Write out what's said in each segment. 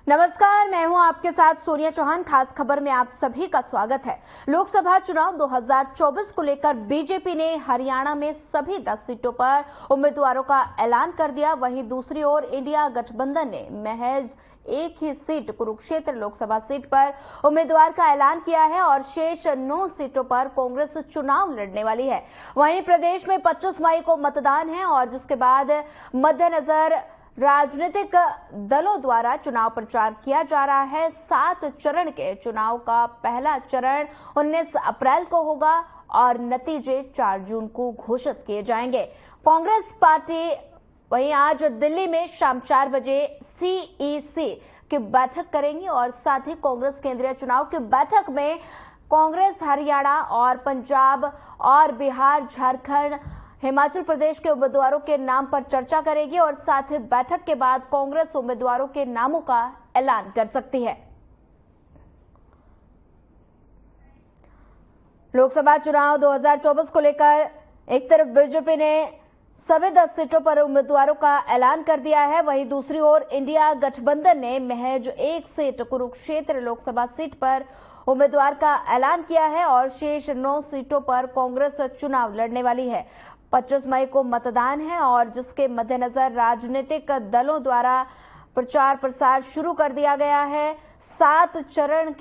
नमस्कार, मैं हूं आपके साथ सोनिया चौहान। खास खबर में आप सभी का स्वागत है। लोकसभा चुनाव 2024 को लेकर बीजेपी ने हरियाणा में सभी 10 सीटों पर उम्मीदवारों का ऐलान कर दिया। वहीं दूसरी ओर इंडिया गठबंधन ने महज एक ही सीट कुरुक्षेत्र लोकसभा सीट पर उम्मीदवार का ऐलान किया है और शेष 9 सीटों पर कांग्रेस चुनाव लड़ने वाली है। वहीं प्रदेश में 25 मई को मतदान है और जिसके बाद मद्देनजर राजनीतिक दलों द्वारा चुनाव प्रचार किया जा रहा है। 7 चरण के चुनाव का पहला चरण 19 अप्रैल को होगा और नतीजे 4 जून को घोषित किए जाएंगे। कांग्रेस पार्टी वहीं आज दिल्ली में शाम 4 बजे सीईसी की बैठक करेंगी और साथ ही कांग्रेस केंद्रीय चुनाव की बैठक में कांग्रेस हरियाणा और पंजाब और बिहार, झारखंड, हिमाचल प्रदेश के उम्मीदवारों के नाम पर चर्चा करेगी और साथ ही बैठक के बाद कांग्रेस उम्मीदवारों के नामों का ऐलान कर सकती है। लोकसभा चुनाव 2024 को लेकर एक तरफ बीजेपी ने सभी 10 सीटों पर उम्मीदवारों का ऐलान कर दिया है, वहीं दूसरी ओर इंडिया गठबंधन ने महज एक सीट कुरुक्षेत्र लोकसभा सीट पर उम्मीदवार का ऐलान किया है और शेष 9 सीटों पर कांग्रेस चुनाव लड़ने वाली है। 25 मई को मतदान है और जिसके मद्देनजर राजनीतिक दलों द्वारा प्रचार प्रसार शुरू कर दिया गया है। 7 चरण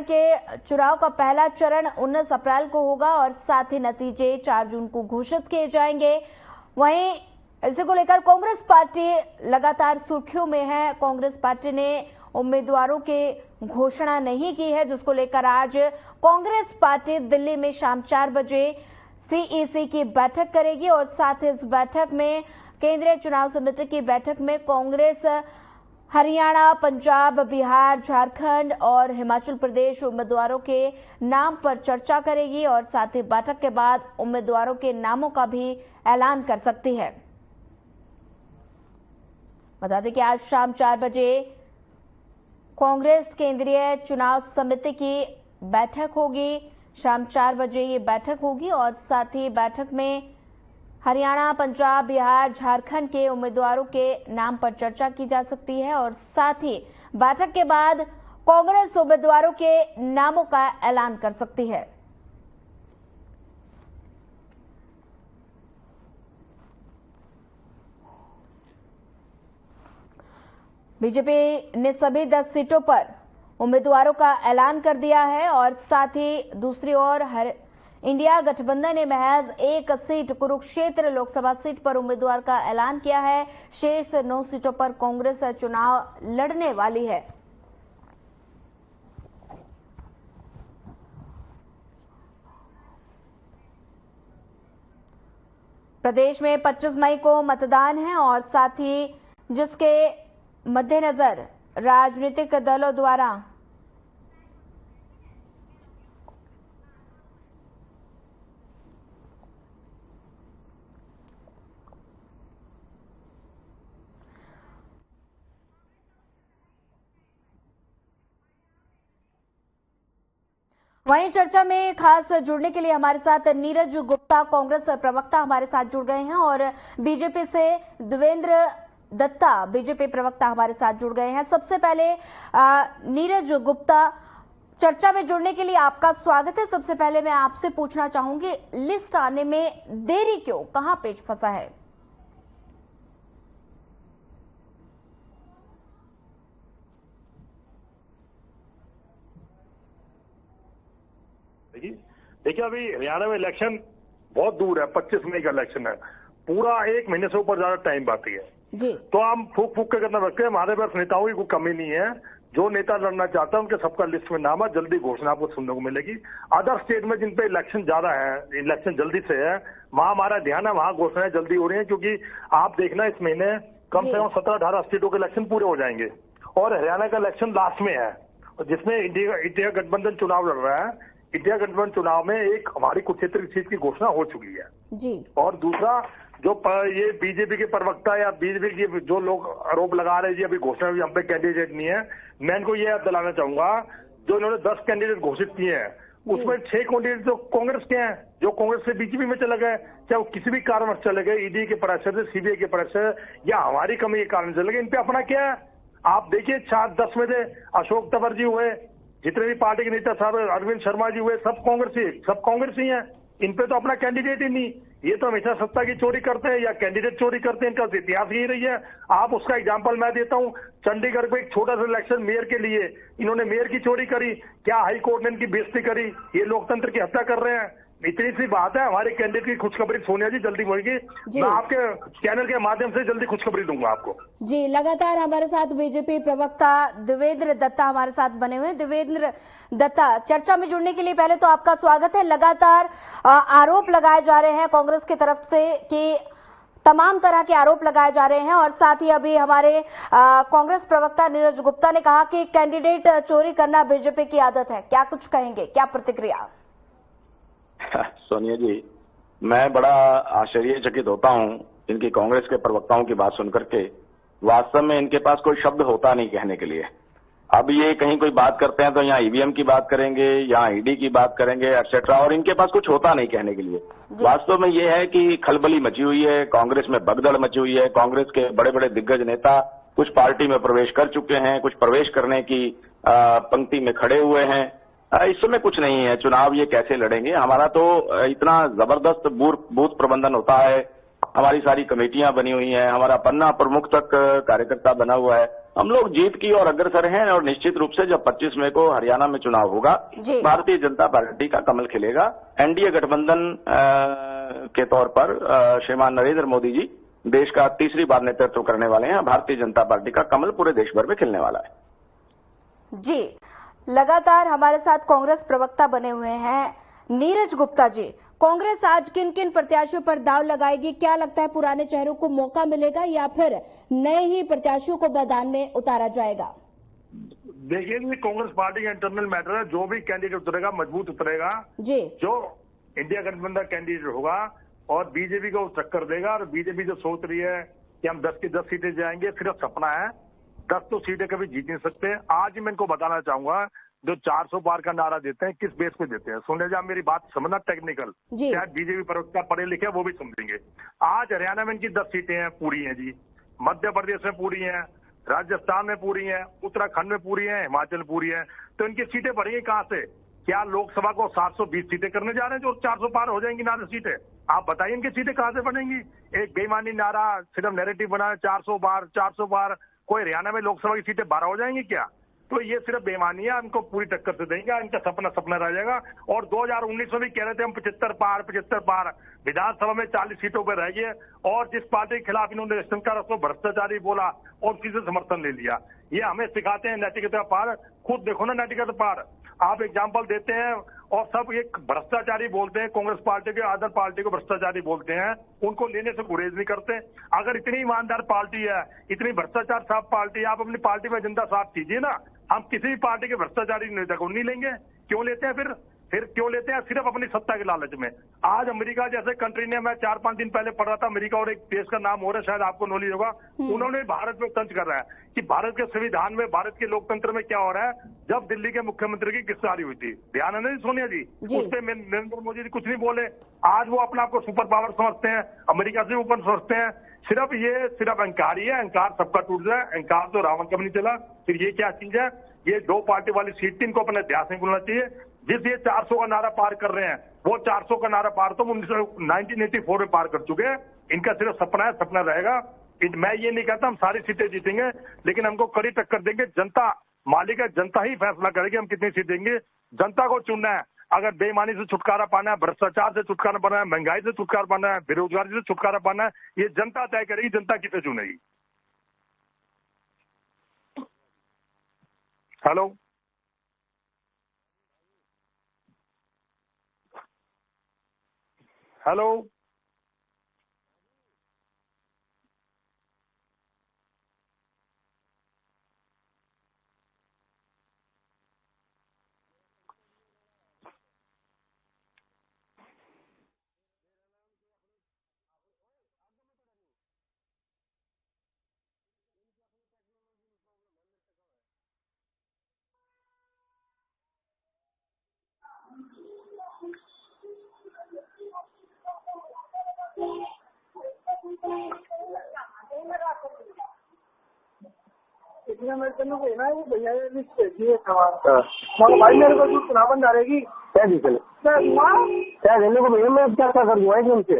के चुनाव का पहला चरण 19 अप्रैल को होगा और साथ ही नतीजे 4 जून को घोषित किए जाएंगे। वहीं इसी को लेकर कांग्रेस पार्टी लगातार सुर्खियों में है। कांग्रेस पार्टी ने उम्मीदवारों की घोषणा नहीं की है, जिसको लेकर आज कांग्रेस पार्टी दिल्ली में शाम 4 बजे सीईसी की बैठक करेगी और साथ ही इस बैठक में केंद्रीय चुनाव समिति की बैठक में कांग्रेस हरियाणा, पंजाब, बिहार, झारखंड और हिमाचल प्रदेश उम्मीदवारों के नाम पर चर्चा करेगी और साथ ही बैठक के बाद उम्मीदवारों के नामों का भी ऐलान कर सकती है। बता दें कि आज शाम 4 बजे कांग्रेस केंद्रीय चुनाव समिति की बैठक होगी। शाम 4 बजे ये बैठक होगी और साथ ही बैठक में हरियाणा, पंजाब, बिहार, झारखंड के उम्मीदवारों के नाम पर चर्चा की जा सकती है और साथ ही बैठक के बाद कांग्रेस उम्मीदवारों के नामों का ऐलान कर सकती है। बीजेपी ने सभी 10 सीटों पर उम्मीदवारों का ऐलान कर दिया है और साथ ही दूसरी ओर इंडिया गठबंधन ने महज एक सीट कुरुक्षेत्र लोकसभा सीट पर उम्मीदवार का ऐलान किया है। शेष 9 सीटों पर कांग्रेस चुनाव लड़ने वाली है। प्रदेश में 25 मई को मतदान है और साथ ही जिसके मद्देनजर राजनीतिक दलों द्वारा वहीं चर्चा में खास जुड़ने के लिए हमारे साथ नीरज गुप्ता, कांग्रेस प्रवक्ता हमारे साथ जुड़ गए हैं और बीजेपी से देवेंद्र दत्ता, बीजेपी प्रवक्ता हमारे साथ जुड़ गए हैं। सबसे पहले नीरज गुप्ता, चर्चा में जुड़ने के लिए आपका स्वागत है। सबसे पहले मैं आपसे पूछना चाहूंगी, लिस्ट आने में देरी क्यों, कहां पेच फंसा है? देखिए, अभी हरियाणा में इलेक्शन बहुत दूर है। 25 मई का इलेक्शन है, पूरा 1 महीने से ऊपर ज्यादा टाइम बाकी है जी। तो हम फूक फूक के करना रखते हैं। हमारे पास नेताओं की कोई कमी नहीं है। जो नेता लड़ना चाहता है उनके सबका लिस्ट में नाम है। जल्दी घोषणा आपको सुनने को मिलेगी। अदर स्टेट में जिन पे इलेक्शन ज्यादा है, इलेक्शन जल्दी से है, वहां हमारा ध्यान है, वहां घोषणाएं जल्दी हो रही है। क्योंकि आप देखना, इस महीने कम से कम 17-18 स्टेटों के इलेक्शन पूरे हो जाएंगे और हरियाणा का इलेक्शन लास्ट में है, जिसमें इंडिया गठबंधन चुनाव लड़ रहा है। इंडिया गठबंधन चुनाव में एक हमारी कुरुक्षेत्र की सीट की घोषणा हो चुकी है जी। और दूसरा, जो ये बीजेपी के प्रवक्ता या बीजेपी के जो लोग आरोप लगा रहे हैं जी अभी घोषणा भी हम पे कैंडिडेट नहीं है, मैं इनको ये याद दिलाना चाहूंगा, जो इन्होंने 10 कैंडिडेट घोषित किए हैं उसमें 6 कैंडिडेट तो कांग्रेस के हैं, जो कांग्रेस से बीजेपी में चले गए, चाहे वो किसी भी कारणवश चले गए, ईडी के प्रेशर से, सीबीआई के प्रेशर या हमारी कमी के कारण चले गए। इन पे अपना क्या है? आप देखिए 4-10 में थे, अशोक तंवर जी हुए, जितने भी पार्टी के नेता साहब, अरविंद शर्मा जी हुए, सब कांग्रेस ही है। इन पे तो अपना कैंडिडेट ही नहीं। ये तो हमेशा सत्ता की चोरी करते हैं या कैंडिडेट चोरी करते हैं, इनका इतिहास यही रही है। आप उसका एग्जांपल मैं देता हूं, चंडीगढ़ को एक छोटा सा इलेक्शन मेयर के लिए इन्होंने मेयर की चोरी करी, क्या हाई कोर्ट ने इनकी बेइज्जती करी? ये लोकतंत्र की हत्या कर रहे हैं। इतनी सी बात है, हमारे कैंडिडेट की खुशखबरी सोनिया जी जल्दी होगी, मैं आपके चैनल के माध्यम से जल्दी खुशखबरी दूंगा आपको। जी, लगातार हमारे साथ बीजेपी प्रवक्ता देवेंद्र दत्ता हमारे साथ बने हुए हैं। देवेंद्र दत्ता, चर्चा में जुड़ने के लिए पहले तो आपका स्वागत है। लगातार आरोप लगाए जा रहे हैं कांग्रेस की तरफ से कि तमाम तरह के आरोप लगाए जा रहे हैं, और साथ ही अभी हमारे कांग्रेस प्रवक्ता नीरज गुप्ता ने कहा कि कैंडिडेट चोरी करना बीजेपी की आदत है। क्या कुछ कहेंगे, क्या प्रतिक्रिया? सोनिया जी, मैं बड़ा आश्चर्यचकित होता हूं इनकी कांग्रेस के प्रवक्ताओं की बात सुनकर के। वास्तव में इनके पास कोई शब्द होता नहीं कहने के लिए। अब ये कहीं कोई बात करते हैं तो यहाँ ईवीएम की बात करेंगे, यहाँ ईडी की बात करेंगे, एक्सेट्रा, और इनके पास कुछ होता नहीं कहने के लिए। वास्तव में ये है कि खलबली मची हुई है, कांग्रेस में भगदड़ मची हुई है। कांग्रेस के बड़े बड़े दिग्गज नेता कुछ पार्टी में प्रवेश कर चुके हैं, कुछ प्रवेश करने की पंक्ति में खड़े हुए हैं। इस समय कुछ नहीं है। चुनाव ये कैसे लड़ेंगे? हमारा तो इतना जबरदस्त बूथ प्रबंधन होता है, हमारी सारी कमेटियां बनी हुई हैं, हमारा पन्ना प्रमुख तक कार्यकर्ता बना हुआ है। हम लोग जीत की और अग्रसर हैं, और निश्चित रूप से जब 25 मई को हरियाणा में चुनाव होगा, भारतीय जनता पार्टी का कमल खिलेगा। एनडीए गठबंधन के तौर पर श्रीमान नरेंद्र मोदी जी देश का तीसरी बार नेतृत्व करने वाले हैं। भारतीय जनता पार्टी का कमल पूरे देश भर में खिलने वाला है। जी, लगातार हमारे साथ कांग्रेस प्रवक्ता बने हुए हैं नीरज गुप्ता जी। कांग्रेस आज किन किन प्रत्याशियों पर दांव लगाएगी? क्या लगता है, पुराने चेहरों को मौका मिलेगा या फिर नए ही प्रत्याशियों को मैदान में उतारा जाएगा? देखिए, कांग्रेस पार्टी का इंटरनल मैटर है। जो भी कैंडिडेट उतरेगा मजबूत उतरेगा जी। जो इंडिया गठबंधन कैंडिडेट होगा और बीजेपी को टक्कर देगा। और बीजेपी जो सोच रही है कि हम 10 की 10 सीटें जाएंगे, सिर्फ सपना है। 10 तो सीटें कभी जीत नहीं सकते। आज ही मैं इनको बताना चाहूंगा, जो 400 पार का नारा देते हैं, किस बेस पे देते हैं? सुन लीजिए, आप मेरी बात समझना, टेक्निकल, शायद बीजेपी प्रवक्ता पढ़े लिखे वो भी समझेंगे। आज हरियाणा में इनकी 10 सीटें हैं, पूरी हैं जी। मध्य प्रदेश में पूरी हैं, राजस्थान में पूरी हैं, उत्तराखंड में पूरी हैं, हिमाचल पूरी है। तो इनकी सीटें बढ़ेंगी कहां से? क्या लोकसभा को 720 सीटें करने जा रहे हैं जो 400 पार हो जाएंगी नारे सीटें? आप बताइए, इनकी सीटें कहां से बनेंगी? एक बेईमानी नारा, सिर्फ नैरेटिव बना, 400 पार 400 पार। कोई हरियाणा में लोकसभा की सीटें 12 हो जाएंगी क्या? तो ये सिर्फ बेईमानी है। इनको पूरी टक्कर से देंगे, इनका सपना रह जाएगा। और 2019 में भी कह रहे थे हम 75 पार, विधानसभा में 40 सीटों पर रह गए। और जिस पार्टी के खिलाफ इन्होंने शंकर उसको भ्रष्टाचारी बोला और उसी से समर्थन ले लिया। ये हमें सिखाते हैं नैतिकता पार। खुद देखो ना नैतिकता पार, आप एग्जाम्पल देते हैं और सब एक भ्रष्टाचारी बोलते हैं। कांग्रेस पार्टी के अदर पार्टी को भ्रष्टाचारी बोलते हैं, उनको लेने से गुरेज नहीं करते। अगर इतनी ईमानदार पार्टी है, इतनी भ्रष्टाचार साफ पार्टी है, आप अपनी पार्टी में एजेंडा साफ कीजिए ना। हम किसी भी पार्टी के भ्रष्टाचारी नेता को नहीं लेंगे। क्यों लेते हैं फिर क्यों लेते हैं? सिर्फ अपनी सत्ता के लालच में। आज अमेरिका जैसे कंट्री ने, मैं 4-5 दिन पहले पढ़ रहा था, अमेरिका और एक देश का नाम हो रहा है, शायद आपको नॉलेज होगा, उन्होंने भारत में तंज कर रहा है कि भारत के संविधान में, भारत के लोकतंत्र में क्या हो रहा है। जब दिल्ली के मुख्यमंत्री की गिरफ्तारी हुई थी, ध्यान है ना सोनिया जी, उस पर नरेंद्र मोदी जी कुछ नहीं बोले। आज वो अपना आपको सुपर पावर समझते हैं, अमेरिका से ऊपर समझते हैं। सिर्फ अहंकार ही है। अहंकार सबका टूट जाए। अहंकार तो रावण का भी नहीं चला। फिर ये क्या चीज है? ये 2 पार्टी वाली सीट इनको अपने इतिहास में भूलना चाहिए। जिस ये 400 का नारा पार कर रहे हैं, वो 400 का नारा पार तो 1984 में पार कर चुके हैं। इनका सिर्फ सपना है, सपना रहेगा। मैं ये नहीं कहता हम सारी सीटें जीतेंगे, लेकिन हमको कड़ी टक्कर देंगे। जनता मालिक है, जनता ही फैसला करेगी हम कितनी सीट देंगे। जनता को चुनना है। अगर बेईमानी से छुटकारा पाना है, भ्रष्टाचार से छुटकारा पाना है, महंगाई से छुटकारा पाना है, बेरोजगारी से छुटकारा पाना है, ये जनता तय करेगी। जनता किसे चुनेगी? हेलो हेलो इसने मेरे को कहना है वो भैया ये लिस्ट भेजी है सामान भाई मेरे को जो चुनाव बन डालेगी क्या दी चले क्या देने को भैया मैं क्या क्या कर दूंगा एकदम से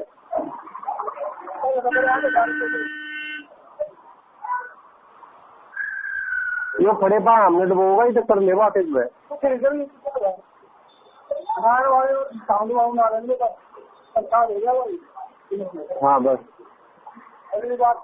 यो खड़े पा हमने तो होगा ही टक्कर ले बात एक हाँ बस अगली बात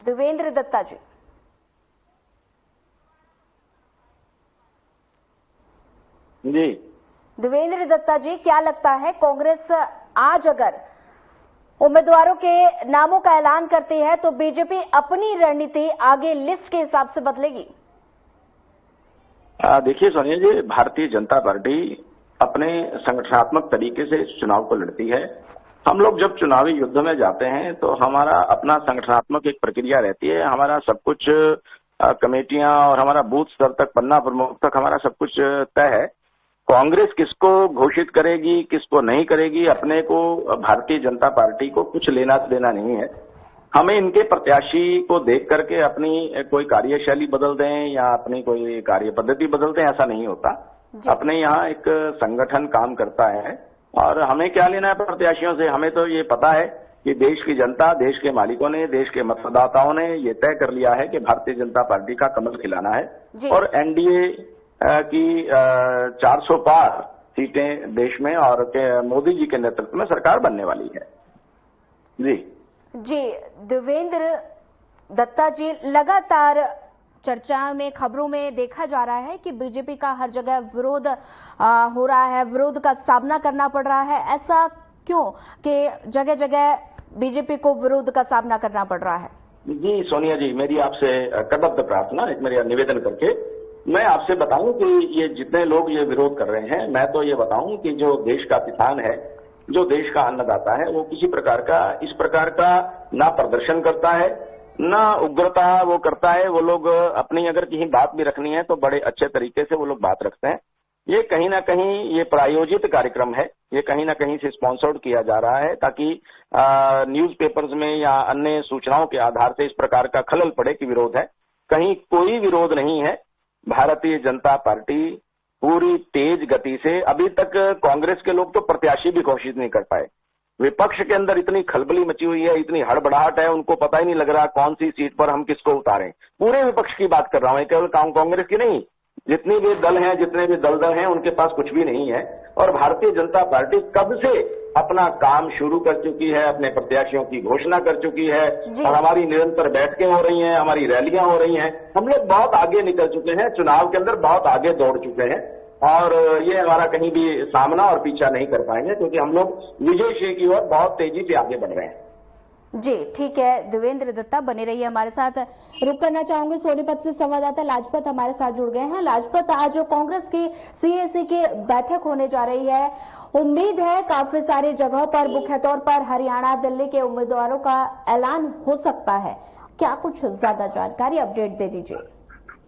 देवेंद्र दत्ता जी। जी देवेंद्र दत्ता जी, क्या लगता है कांग्रेस आज अगर उम्मीदवारों के नामों का ऐलान करती है तो बीजेपी अपनी रणनीति आगे लिस्ट के हिसाब से बदलेगी? देखिए सोनिया जी, भारतीय जनता पार्टी अपने संगठनात्मक तरीके से इस चुनाव को लड़ती है। हम लोग जब चुनावी युद्ध में जाते हैं तो हमारा अपना संगठनात्मक एक प्रक्रिया रहती है। हमारा सब कुछ कमेटियां और हमारा बूथ स्तर तक, पन्ना प्रमुख तक हमारा सब कुछ तय है। कांग्रेस किसको घोषित करेगी, किसको नहीं करेगी, अपने को भारतीय जनता पार्टी को कुछ लेना देना नहीं है। हमें इनके प्रत्याशी को देख करके अपनी कोई कार्यशैली बदल दें या अपनी कोई कार्य पद्धति बदल दें, ऐसा नहीं होता। अपने यहाँ एक संगठन काम करता है और हमें क्या लेना है प्रत्याशियों से। हमें तो ये पता है कि देश की जनता, देश के मालिकों ने, देश के मतदाताओं ने ये तय कर लिया है कि भारतीय जनता पार्टी का कमल खिलाना है और एनडीए की 400 पार सीटें देश में और मोदी जी के नेतृत्व में सरकार बनने वाली है। जी देवेंद्र दत्ता जी, लगातार चर्चा में, खबरों में देखा जा रहा है कि बीजेपी का हर जगह विरोध हो रहा है, विरोध का सामना करना पड़ रहा है। ऐसा क्यों कि जगह जगह बीजेपी को विरोध का सामना करना पड़ रहा है? जी सोनिया जी, मेरी आपसे कदब्ध प्रार्थना, एक मेरा निवेदन करके मैं आपसे बताऊं कि ये जितने लोग ये विरोध कर रहे हैं, मैं तो ये बताऊं कि जो देश का किसान है, जो देश का अन्नदाता है, वो किसी प्रकार का इस प्रकार का ना प्रदर्शन करता है, ना उग्रता वो करता है। वो लोग अपनी अगर कहीं बात भी रखनी है तो बड़े अच्छे तरीके से वो लोग बात रखते हैं। ये कहीं ना कहीं ये प्रायोजित कार्यक्रम है, ये कहीं ना कहीं से स्पॉन्सर्ड किया जा रहा है ताकि न्यूज़पेपर्स में या अन्य सूचनाओं के आधार से इस प्रकार का खलल पड़े कि विरोध है। कहीं कोई विरोध नहीं है। भारतीय जनता पार्टी पूरी तेज गति से, अभी तक कांग्रेस के लोग तो प्रत्याशी भी घोषित नहीं कर पाए। विपक्ष के अंदर इतनी खलबली मची हुई है, इतनी हड़बड़ाहट है, उनको पता ही नहीं लग रहा कौन सी सीट पर हम किसको उतारें। पूरे विपक्ष की बात कर रहा हूं, केवल कांग्रेस की नहीं, जितने भी दल हैं, जितने भी दल हैं, उनके पास कुछ भी नहीं है। और भारतीय जनता पार्टी कब से अपना काम शुरू कर चुकी है, अपने प्रत्याशियों की घोषणा कर चुकी है और हमारी निरंतर बैठकें हो रही हैं, हमारी रैलियां हो रही हैं। हम लोग बहुत आगे निकल चुके हैं, चुनाव के अंदर बहुत आगे दौड़ चुके हैं और ये हमारा कहीं भी सामना और पीछा नहीं कर पाएंगे, क्योंकि हम लोग विजय की ओर बहुत तेजी से आगे बढ़ रहे हैं। जी ठीक है, देवेंद्र दत्ता बने रहिए हमारे साथ। रुक करना चाहूंगे सोनीपत से संवाददाता लाजपत हमारे साथ जुड़ गए हैं। लाजपत, आज कांग्रेस की सीएसी की बैठक होने जा रही है, उम्मीद है काफी सारी जगहों पर, मुख्य तौर पर हरियाणा, दिल्ली के उम्मीदवारों का ऐलान हो सकता है। क्या कुछ ज्यादा जानकारी, अपडेट दे दीजिए।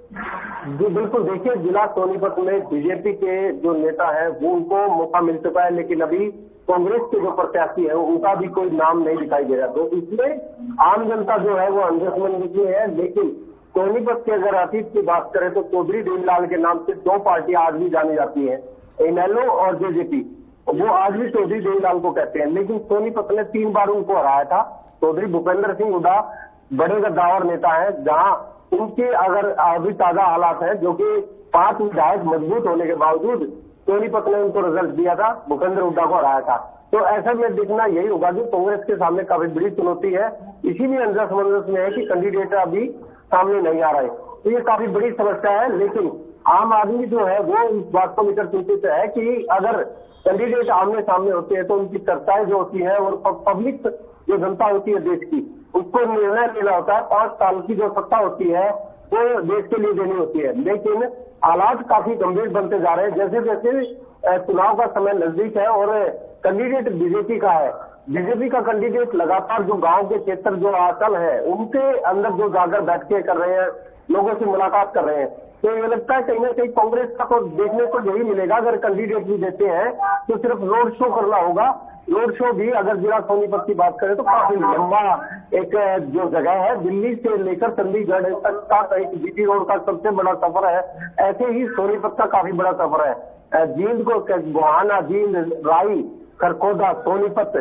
जी बिल्कुल, देखिए जिला सोनीपत में बीजेपी के जो नेता हैं वो उनको मौका मिल चुका है, लेकिन अभी कांग्रेस के जो प्रत्याशी है उनका भी कोई नाम नहीं दिखाई दे रहा। तो इसमें आम जनता जो है वो अंधविश्वास में है। लेकिन सोनीपत के अगर अतीत की बात करें तो चौधरी देवीलाल के नाम से दो पार्टियां आज भी जानी जाती है, इनेलो और जेजेपी। वो आज भी चौधरी देवीलाल को कहते हैं, लेकिन सोनीपत ने 3 बार उनको हराया था। चौधरी भूपेंद्र सिंह हुड्डा बड़े गद्दावर नेता है, जहां उनके अगर अभी ताजा हालात है, जो कि 5 विधायक मजबूत होने के बावजूद सोनीपत ने उनको रिजल्ट दिया था, भूपेंद्र हुड्डा को हराया था। तो ऐसा में देखना यही होगा कि कांग्रेस के सामने काफी बड़ी चुनौती है। इसीलिए अंधविश्वास में है कि कैंडिडेट अभी सामने नहीं आ रहे, तो ये काफी बड़ी समस्या है। लेकिन आम आदमी जो है वो इस बात को लेकर चिंतित है कि अगर कैंडिडेट आमने सामने होते हैं तो उनकी चर्चाएं जो होती है और पब्लिक जो जनता होती है देश की, उसको निर्णय लेना होता है। 5 साल की जो सत्ता होती है वो देश के लिए देनी होती है, लेकिन हालात काफी गंभीर बनते जा रहे हैं। जैसे जैसे चुनाव का समय नजदीक है और कैंडिडेट बीजेपी का है, बीजेपी का कैंडिडेट लगातार जो गांव के क्षेत्र जो आंचल है उनके अंदर जो जाकर बैठकें कर रहे हैं, लोगों से मुलाकात कर रहे हैं, तो ये लगता है कहीं ना कहीं कांग्रेस का तो देखने को यही मिलेगा। अगर कैंडिडेट भी देते हैं तो सिर्फ रोड शो करना होगा। रोड शो भी अगर जिला सोनीपत की बात करें तो काफी लंबा एक जो जगह है, दिल्ली से लेकर चंडीगढ़ तक का एक जीटी रोड का सबसे बड़ा सफर है, ऐसे ही सोनीपत का काफी बड़ा सफर है। जींद को गोहाना, जींद, राई, खरखोदा, सोनीपत,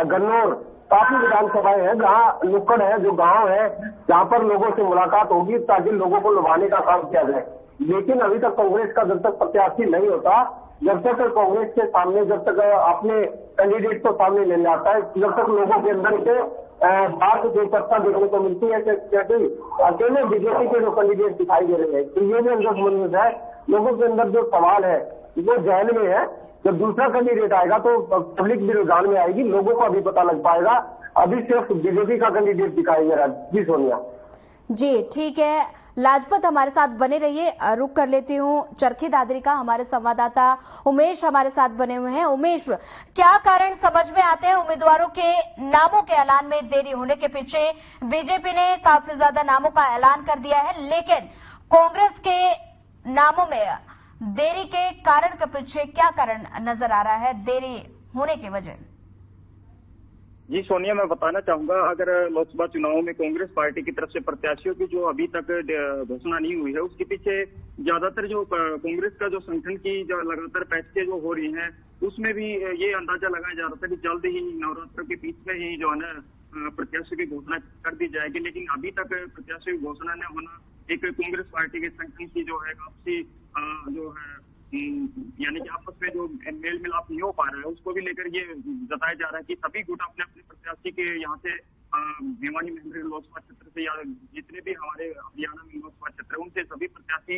गन्नौर, काफी विधानसभाएं हैं जहां नुक्कड़ है, जो गांव है, जहां पर लोगों से मुलाकात होगी ताकि लोगों को लुभाने का काम किया जाए। लेकिन अभी तक कांग्रेस का जब तक प्रत्याशी नहीं होता, जब तक कांग्रेस के सामने, जब तक अपने कैंडिडेट को सामने ले जाता है, जब तक लोगों के अंदर से बात जो चर्चा देखने को मिलती है कि अकेले बीजेपी के जो कैंडिडेट दिखाई दे रहे हैं, तो ये भी अंदर है, लोगों के अंदर जो सवाल है वो जहन में है। जब दूसरा कैंडिडेट आएगा तो पब्लिक भी रुझान में आएगी, लोगों को अभी पता लग पाएगा। अभी सिर्फ बीजेपी का कैंडिडेट दिखाई दे रहा है। जी सोनिया जी ठीक है, लाजपत हमारे साथ बने रहिए। रुक कर लेती हूँ चरखी दादरी का, हमारे संवाददाता उमेश हमारे साथ बने हुए हैं। उमेश, क्या कारण समझ में आते हैं उम्मीदवारों के नामों के ऐलान में देरी होने के पीछे? बीजेपी ने काफी ज्यादा नामों का ऐलान कर दिया है, लेकिन कांग्रेस के नामों में देरी के कारण के पीछे क्या कारण नजर आ रहा है, देरी होने की वजह? जी सोनिया, मैं बताना चाहूंगा, अगर लोकसभा चुनाव में कांग्रेस पार्टी की तरफ से प्रत्याशियों की जो अभी तक घोषणा नहीं हुई है, उसके पीछे ज्यादातर जो कांग्रेस का जो संगठन की जो लगातार बैठकें जो हो रही हैं, उसमें भी ये अंदाजा लगाया जा रहा था कि जल्द ही नवरात्र के बीच में ही जो है ना प्रत्याशियों की घोषणा कर दी जाएगी। लेकिन अभी तक प्रत्याशियों की घोषणा न होना एक कांग्रेस पार्टी के संगठन की जो है आपसी जो है यानी कि आपस में जो मेल मिलाप नहीं हो पा रहा है, उसको भी लेकर ये जताया जा रहा है कि सभी गुट अपने अपने प्रत्याशी के यहाँ से भिवानी महमरी लोकसभा क्षेत्र से या जितने भी हमारे हरियाणा में लोकसभा क्षेत्र है उनसे सभी प्रत्याशी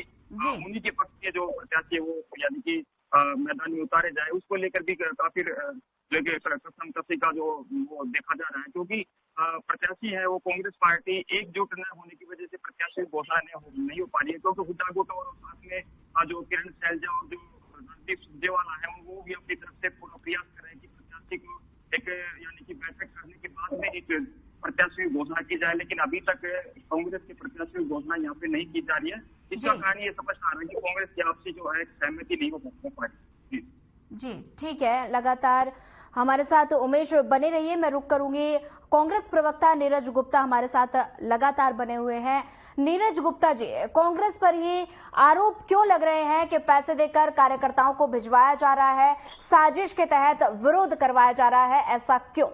उन्हीं के पक्ष के जो प्रत्याशी है वो यानी कि मैदान में उतारे जाए, उसको लेकर भी काफी कसम कसी का जो वो देखा जा रहा है, क्योंकि प्रत्याशी है वो कांग्रेस पार्टी एकजुट न होने की वजह से प्रत्याशी घोषणा नहीं हो पा रही है, क्योंकि हुड्डा गुट और साथ में जो किरण सैलजा और जो रणदीप सुरजेवाला है वो भी अपनी तरफ से पूरा प्रयास कर रहे हैं कि प्रत्याशी को एक यानी कि बैठक करने के बाद में ही प्रत्याशी की घोषणा की जाए, लेकिन अभी तक कांग्रेस के प्रत्याशी की घोषणा यहाँ पे नहीं की जा रही है। इसका कारण ये समझ आ रहा है कि कांग्रेस की आपसी जो है सहमति नहीं हो पा रही। जी ठीक है, लगातार हमारे साथ उमेश बने रहिए। मैं रुक करूंगी, कांग्रेस प्रवक्ता नीरज गुप्ता हमारे साथ लगातार बने हुए हैं। नीरज गुप्ता जी, कांग्रेस पर ही आरोप क्यों लग रहे हैं कि पैसे देकर कार्यकर्ताओं को भिजवाया जा रहा है, साजिश के तहत विरोध करवाया जा रहा है, ऐसा क्यों?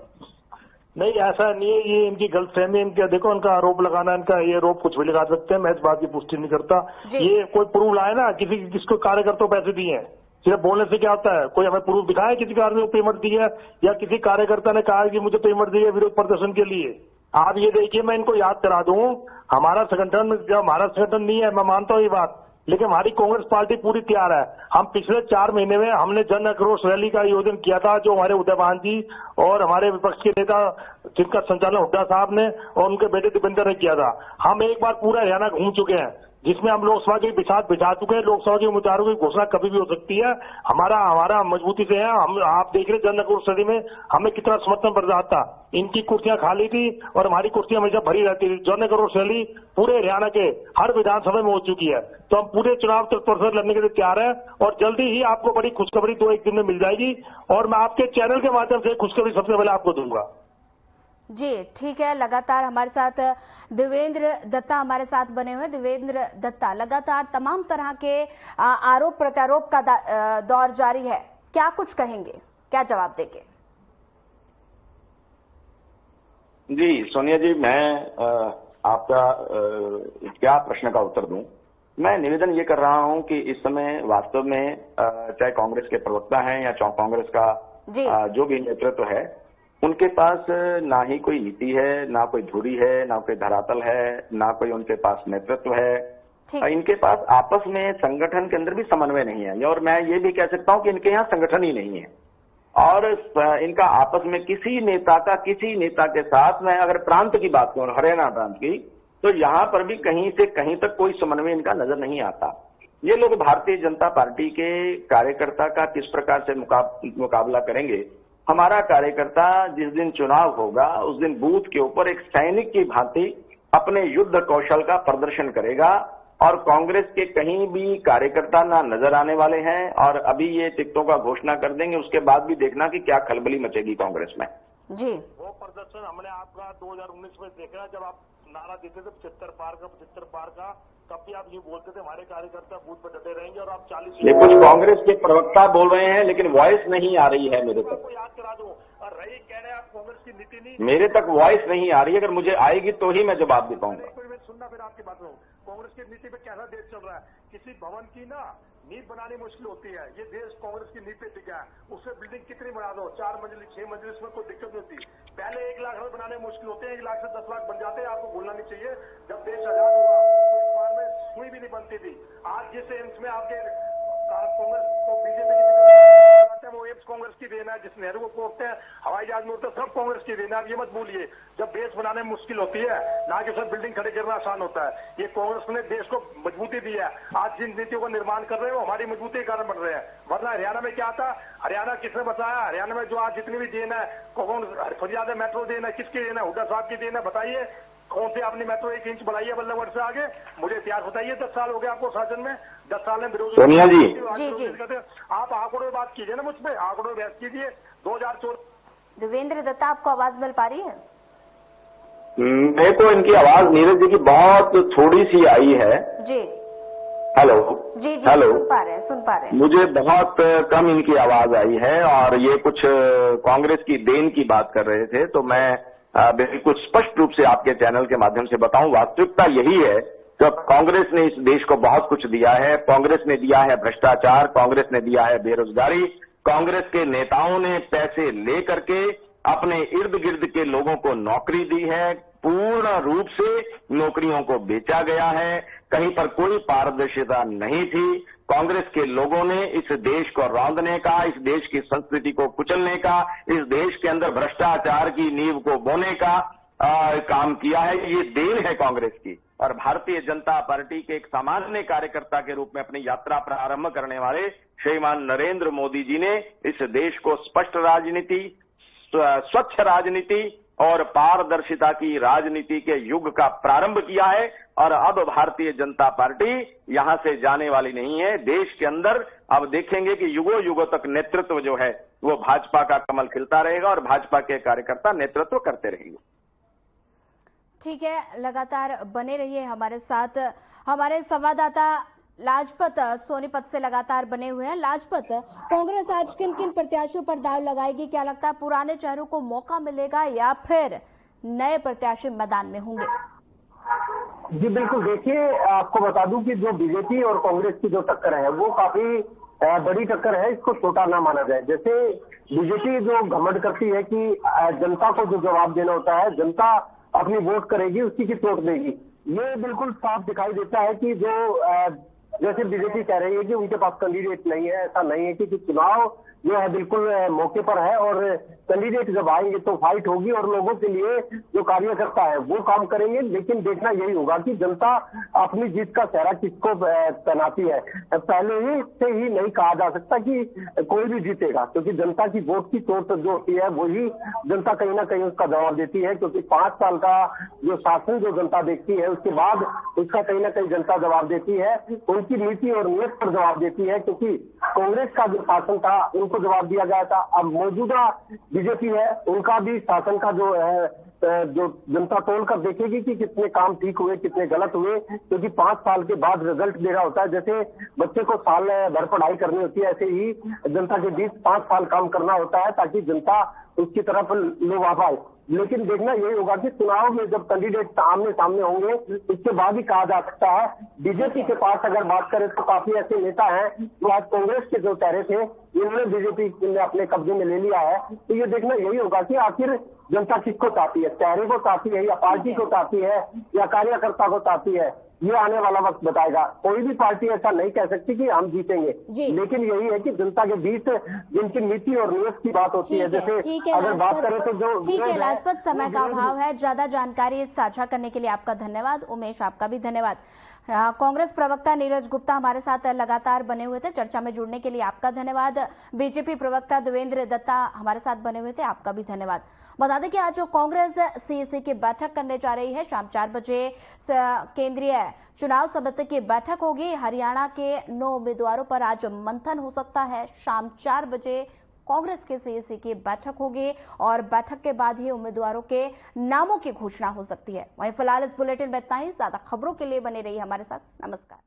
नहीं, ऐसा नहीं है, ये इनकी गलतफहमी। इनका देखो, इनका आरोप लगाना, इनका ये आरोप कुछ भी लगा सकते हैं, मैं इस बात की पुष्टि नहीं करता। ये कोई प्रूफ लाए ना, किसको कार्यकर्ता पैसे दिए हैं, सिर्फ बोलने से क्या होता है? कोई हमें प्रूफ दिखाए किसी कार्य को पेमेंट दी है, या किसी कार्यकर्ता ने कहा कि मुझे पेमेंट दी है विरोध प्रदर्शन के लिए। आप ये देखिए, मैं इनको याद करा दूं, हमारा संगठन नहीं है, मैं मानता हूं ये बात, लेकिन हमारी कांग्रेस पार्टी पूरी तैयार है। हम पिछले 4 महीने में हमने जन आक्रोश रैली का आयोजन किया था, जो हमारे उदयवान जी और हमारे विपक्ष के नेता जिनका संचालन हुड्डा साहब ने और उनके बेटे दीपेंद्र ने किया था। हम एक बार पूरा हरियाणा घूम चुके हैं, जिसमें हम लोकसभा के बिछा चुके हैं। लोकसभा के उम्मीदवारों की घोषणा कभी भी हो सकती है। हमारा मजबूती से है। हम आप देख रहे जन आक्रोश रैली में हमें कितना समर्थन बढ़ रहा था। इनकी कुर्सियां खाली थी और हमारी कुर्सियां हमेशा भरी रहती थी। जन आक्रोश रैली पूरे हरियाणा के हर विधानसभा में हो चुकी है। तो हम पूरे चुनाव तत्पर लड़ने के लिए तैयार है और जल्दी ही आपको बड़ी खुशखबरी 2-1 दिन में मिल जाएगी और मैं आपके चैनल के माध्यम से खुशखबरी सबसे पहले आपको दूंगा। जी ठीक है, लगातार हमारे साथ देवेंद्र दत्ता हमारे साथ बने हुए। देवेंद्र दत्ता, लगातार तमाम तरह के आरोप प्रत्यारोप का दौर जारी है, क्या कुछ कहेंगे, क्या जवाब देंगे? जी सोनिया जी, मैं आपका क्या प्रश्न का उत्तर दूं। मैं निवेदन ये कर रहा हूं कि इस समय वास्तव में चाहे कांग्रेस के प्रवक्ता हैं या कांग्रेस का जो भी नेतृत्व है, उनके पास ना ही कोई नीति है, ना कोई धुरी है, ना कोई धरातल है, ना कोई उनके पास नेतृत्व है। इनके पास आपस में संगठन के अंदर भी समन्वय नहीं है और मैं ये भी कह सकता हूं कि इनके यहाँ संगठन ही नहीं है और इनका आपस में किसी नेता के साथ, मैं अगर प्रांत की बात करूं, हरियाणा प्रांत की, तो यहां पर भी कहीं से कहीं तक कोई समन्वय इनका नजर नहीं आता। ये लोग भारतीय जनता पार्टी के कार्यकर्ता का किस प्रकार से मुकाबला करेंगे? हमारा कार्यकर्ता जिस दिन चुनाव होगा उस दिन बूथ के ऊपर एक सैनिक की भांति अपने युद्ध कौशल का प्रदर्शन करेगा और कांग्रेस के कहीं भी कार्यकर्ता ना नजर आने वाले हैं और अभी ये टिकटों का घोषणा कर देंगे, उसके बाद भी देखना कि क्या खलबली मचेगी कांग्रेस में। जी, वो प्रदर्शन हमने आपका 2019 में देखा, जब आप नारा देते थे 75 पार का, तब भी आप ये बोलते थे हमारे कार्यकर्ता बूथ पर डटे रहेंगे और आप 40। ये कुछ कांग्रेस के प्रवक्ता बोल रहे हैं, लेकिन वॉइस नहीं आ रही है मेरे तक। याद करा दो, और रही कह रहे हैं आप कांग्रेस की नीति नहीं, मेरे तक वॉइस नहीं आ रही है। अगर मुझे आएगी तो ही मैं जवाब दे पाऊंगा। सुनना फिर आपकी बात में, कांग्रेस की नीति पे कैसा देश चल रहा है। किसी भवन की ना नींव बनानी मुश्किल होती है, ये देश कांग्रेस की नींव पे टिका है। उससे बिल्डिंग कितनी बना दो, 4 मंजिल 6 मंजिल, इसमें कोई दिक्कत नहीं होती। पहले 1 लाख रुपए बनाने मुश्किल होते हैं, 1 लाख से 10 लाख बन जाते हैं। आपको भूलना नहीं चाहिए, जब देश आजाद हुआ तो इस बार में सुई भी नहीं बनती थी। आज जिस एम्स में आपके कांग्रेस को बीजेपी की वो एम्स कांग्रेस की देना है, जिस नेहरू को कोरते हैं, हवाई जहाज में उड़ते हैं, सब कांग्रेस की देना है। आप ये मत भूलिए, जब देश बनाने में मुश्किल होती है ना कि उसमें बिल्डिंग खड़ी करना आसान होता है। ये कांग्रेस ने देश को मजबूती दी है। आज जिन नीतियों का निर्माण कर रहे हैं वो हमारी मजबूती के कारण बन रहे हैं। वरना हरियाणा में क्या था, हरियाणा किसने बचाया? हरियाणा में जो आज जितनी भी देन है, कौन फरियाद मेट्रो देन है, किसकी देन है? हुड्डा साहब की देन है। बताइए कौन से आपने मेट्रो 1 इंच बढ़ाई है बल्लभगढ़ से आगे? मुझे इतिहास बताइए। 10 साल हो गए आपको शासन में, 10 साल में विरोध। सोनिया जी, आप आंकड़ों में बात कीजिए ना, मुझ पर आंकड़ों में बहस कीजिए। 2014। देवेंद्र दत्ता, आपको आवाज मिल पा रही है? मेरे को इनकी आवाज नीरज जी की बहुत थोड़ी सी आई है। जी, हेलो। जी, हेलो, सुन पा रहे हैं। मुझे बहुत कम इनकी आवाज आई है और ये कुछ कांग्रेस की देन की बात कर रहे थे, तो मैं बिल्कुल स्पष्ट रूप से आपके चैनल के माध्यम से बताऊं, वास्तविकता यही है कि कांग्रेस ने इस देश को बहुत कुछ दिया है। कांग्रेस ने दिया है भ्रष्टाचार, कांग्रेस ने दिया है बेरोजगारी, कांग्रेस के नेताओं ने पैसे ले करके अपने इर्द गिर्द के लोगों को नौकरी दी है, पूर्ण रूप से नौकरियों को बेचा गया है, कहीं पर कोई पारदर्शिता नहीं थी। कांग्रेस के लोगों ने इस देश को रौंदने का, इस देश की संस्कृति को कुचलने का, इस देश के अंदर भ्रष्टाचार की नींव को बोने का काम किया है। ये देन है कांग्रेस की। और भारतीय जनता पार्टी के एक सामान्य कार्यकर्ता के रूप में अपनी यात्रा प्रारंभ करने वाले श्रीमान नरेंद्र मोदी जी ने इस देश को स्पष्ट राजनीति, स्वच्छ राजनीति और पारदर्शिता की राजनीति के युग का प्रारंभ किया है। और अब भारतीय जनता पार्टी यहां से जाने वाली नहीं है। देश के अंदर अब देखेंगे कि युगों युगों तक नेतृत्व जो है वो भाजपा का कमल खिलता रहेगा और भाजपा के कार्यकर्ता नेतृत्व करते रहेंगे। ठीक है, लगातार बने रहिए हमारे साथ। हमारे संवाददाता लाजपत सोनीपत से लगातार बने हुए हैं। लाजपत, कांग्रेस आज किन किन प्रत्याशियों पर दाव लगाएगी? क्या लगता है पुराने चेहरों को मौका मिलेगा या फिर नए प्रत्याशी मैदान में होंगे? जी बिल्कुल, देखिए आपको बता दूं कि जो बीजेपी और कांग्रेस की जो टक्कर है वो काफी बड़ी टक्कर है, इसको छोटा ना माना जाए। जैसे बीजेपी जो घमंड करती है कि जनता को जो जवाब देना होता है, जनता अपनी वोट करेगी, उसी की चोट देगी, ये बिल्कुल साफ दिखाई देता है कि जो जैसे बीजेपी कह रही है कि उनके पास कैंडिडेट नहीं है। ऐसा नहीं है कि चुनाव जो है बिल्कुल मौके पर है और कैंडिडेट जब आएंगे तो फाइट होगी और लोगों के लिए जो कार्यकर्ता है वो काम करेंगे। लेकिन देखना यही होगा कि जनता अपनी जीत का चेहरा किसको पहनाती है। पहले ही से ही नहीं कहा जा सकता कि कोई भी जीतेगा, क्योंकि जनता की वोट की चोट जो होती है वही जनता कहीं ना कहीं उसका जवाब देती है। क्योंकि 5 साल का जो शासन जो जनता देखती है उसके बाद उसका कहीं ना कहीं जनता जवाब देती है, उनकी नीति और नीयत पर जवाब देती है। क्योंकि कांग्रेस का जो शासन था उनको जवाब दिया गया था, अब मौजूदा बीजेपी है उनका भी शासन का जो है जो जनता तोल कर देखेगी कि कितने काम ठीक हुए, कितने गलत हुए। क्योंकि 5 साल के बाद रिजल्ट दे रहा होता है। जैसे बच्चे को साल भर पढ़ाई करनी होती है, ऐसे ही जनता के बीच 5 साल काम करना होता है ताकि जनता उसकी तरफ लोग आ पाए। लेकिन देखना यही होगा कि चुनाव में जब कैंडिडेट आमने सामने होंगे उसके बाद ही कहा जा सकता है। बीजेपी के पास अगर बात करें तो काफी ऐसे नेता हैं जो आज कांग्रेस के जो चेहरे थे इन्होंने बीजेपी ने अपने कब्जे में ले लिया है। तो ये देखना यही होगा कि आखिर जनता किसको चाहती है, चेहरे को चाहती है या पार्टी को चाहती है या कार्यकर्ता को चाहती है, ये आने वाला वक्त बताएगा। कोई भी पार्टी ऐसा नहीं कह सकती कि हम जीतेंगे, लेकिन यही है कि जनता के बीच जिनकी नीति और नीयत की बात होती है। जैसे अगर बात करें तो जो ठीक है लाजपत, समय का अभाव है, ज्यादा जानकारी साझा करने के लिए आपका धन्यवाद। उमेश, आपका भी धन्यवाद। कांग्रेस प्रवक्ता नीरज गुप्ता हमारे साथ लगातार बने हुए थे, चर्चा में जुड़ने के लिए आपका धन्यवाद। बीजेपी प्रवक्ता देवेंद्र दत्ता हमारे साथ बने हुए थे, आपका भी धन्यवाद। बता दें कि आज जो कांग्रेस सीएसी की बैठक करने जा रही है, शाम 4 बजे केंद्रीय चुनाव समिति की बैठक होगी। हरियाणा के 9 उम्मीदवारों पर आज मंथन हो सकता है। शाम 4 बजे कांग्रेस के सीएसी की बैठक होगी और बैठक के बाद ही उम्मीदवारों के नामों की घोषणा हो सकती है। वहीं फिलहाल इस बुलेटिन में इतना ही। ज्यादा खबरों के लिए बने रहिए हमारे साथ। नमस्कार।